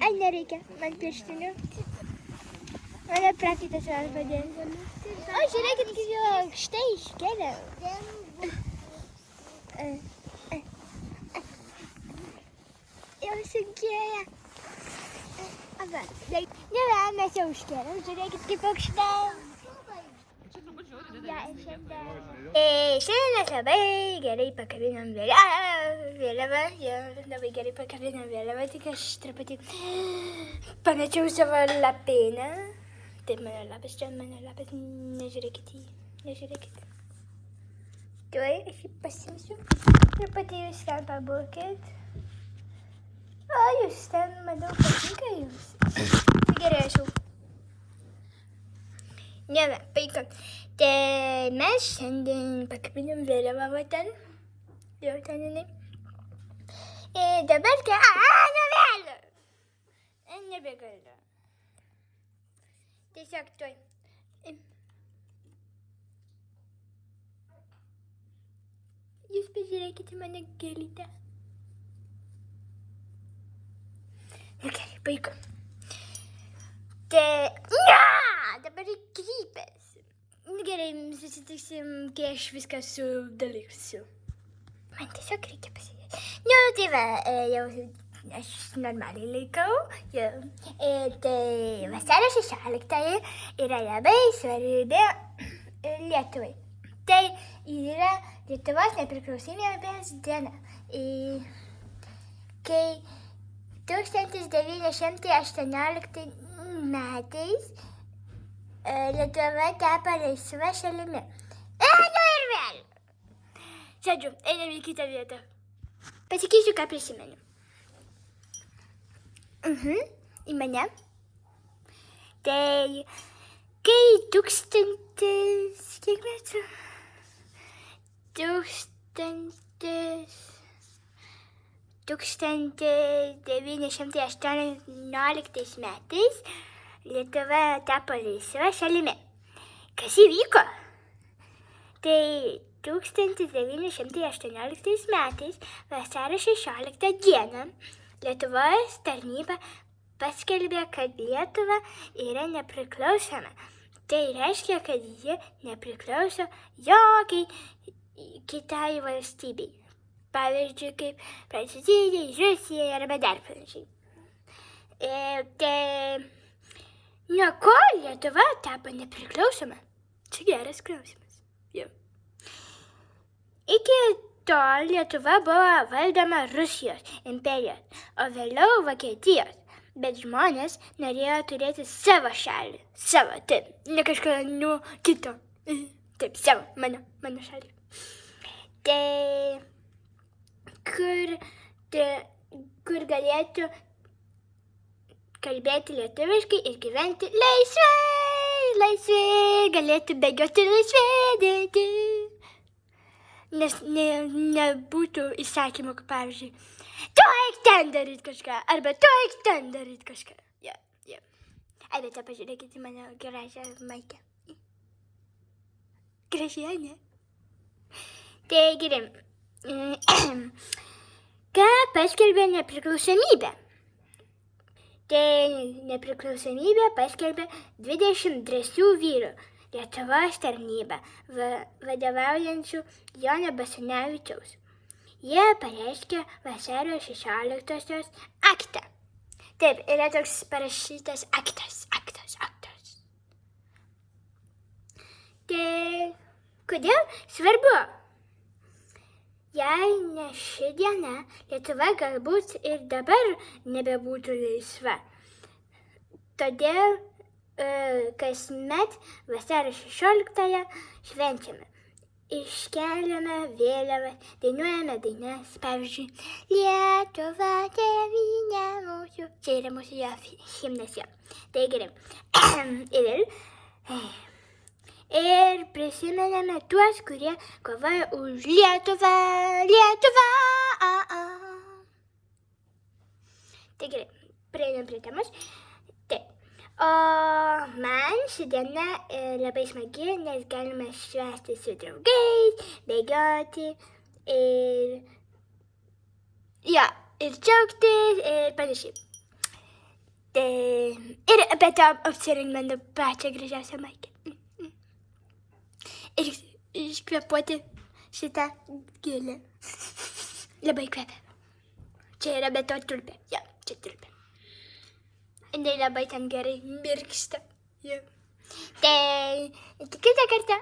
Ai, nereikia man pirštinių. Mane prakaitas man padės. O, žiūrėkit, kaip jau aukštai iškėlė. Jau sunkėja. Aba, ne, mes jau užkėlėm, žiūrėkit, kaip aukštai. Šiandien mes labai gerai pakabinom vėliavą, labai gerai pakabinom vėliavą, tik aš truputį pamečiau savo lapėną. Taip, mano lapas čia, nežiūrėkit jį, nežiūrėkit. Tuoj aš jį pasimsiu, truputį jūs ten pabūkit. O, jūs ten, manau, patinka jums. Gerai, aš jau. Ne, paika. Tai mes šiandien pakabinom vėliavą va ten. Jau ten jinai. Ir dabar tai... Nevėliu! Nebegaliu. Tiesiog tuoj. Jūs pažiūrėkite mane gėlytę. Na gerai, paika. Tai... Dabar krypės. Gerai, susitiksim, kai aš viską sudalyksiu. Man tiesiog reikia pasidėti. Nu, tai va, jau aš normaliai laikau. Tai vasario 16 yra labai svarbi Lietuvai. Tai yra Lietuvos nepriklausomybės diena. Kai 1918 metais Lietuva tapo laisva šalimi. Nu ir vėl. Žodžiu, einam į kitą vietą. Pasakysiu, ką prisimenu. Į mane. Tai, kai 1918 metais Lietuva tapo laisva šalimi. Kas įvyko? Tai 1918 metais vasario 16 dieną Lietuvos tarnyba paskelbė, kad Lietuva yra nepriklausoma. Tai reiškia, kad ji nepriklauso jokiai kitai valstybei. Pavyzdžiui, kaip Prancūzijai, Rusijai arba dar panašiai. Tai nuo ko Lietuva tapo nepriklausoma? Čia geras klausimas. Jau. Iki tol Lietuva buvo valdoma Rusijos imperijos, o vėliau Vokietijos. Bet žmonės norėjo turėti savo šalį. Savo, taip, ne kažką kito. Taip, savo, mano šalį. Tai kur galėtų kalbėti lietuviškai ir gyventi laisvai, galėtų bėgioti laisvai, nes nebūtų įsakymų, kaip pavyzdžiui, tu eik ten daryt kažką, arba tu eik ten daryt kažką. Ai, bet pažiūrėkite į mane gražią maikę. Gražią, ne? Tai gerai. Ką paskelbė nepriklausomybę? Tai nepriklausomybę paskelbė 20 drąsių vyrų Lietuvos tarnybą, vadovaujančių Jono Basanavičiaus. Jie pareiškė vasario 16 aktą. Taip, yra toks parašytas aktas. Tai kodėl svarbu? Jei ne ši diena, Lietuva galbūt ir dabar nebebūtų laisva. Todėl kasmet vasario 16 švenčiame. Iškeliame vėliavas, dainuojame dainas, pavyzdžiui, Lietuva tėvynė mūsų. Čia yra mūsų jo himnas jo. Tai gerai. Ir prisimename tuos, kurie kovoja už Lietuvą. Tai gerai, prieinam prie temos. Taip. O man ši diena labai smagi, nes galime švęsti su draugais, bėgioti ir džiaugtis ir panašiai. Ir apie tą apsirengimą pačią gražiausią maikę. Ir iškvepuoti šitą gėlę. Labai kvepia. Čia yra be to tulpė. Jo, čia tulpė. Jinai labai ten gerai mirksta. Jo. Tai iki kitą kartą.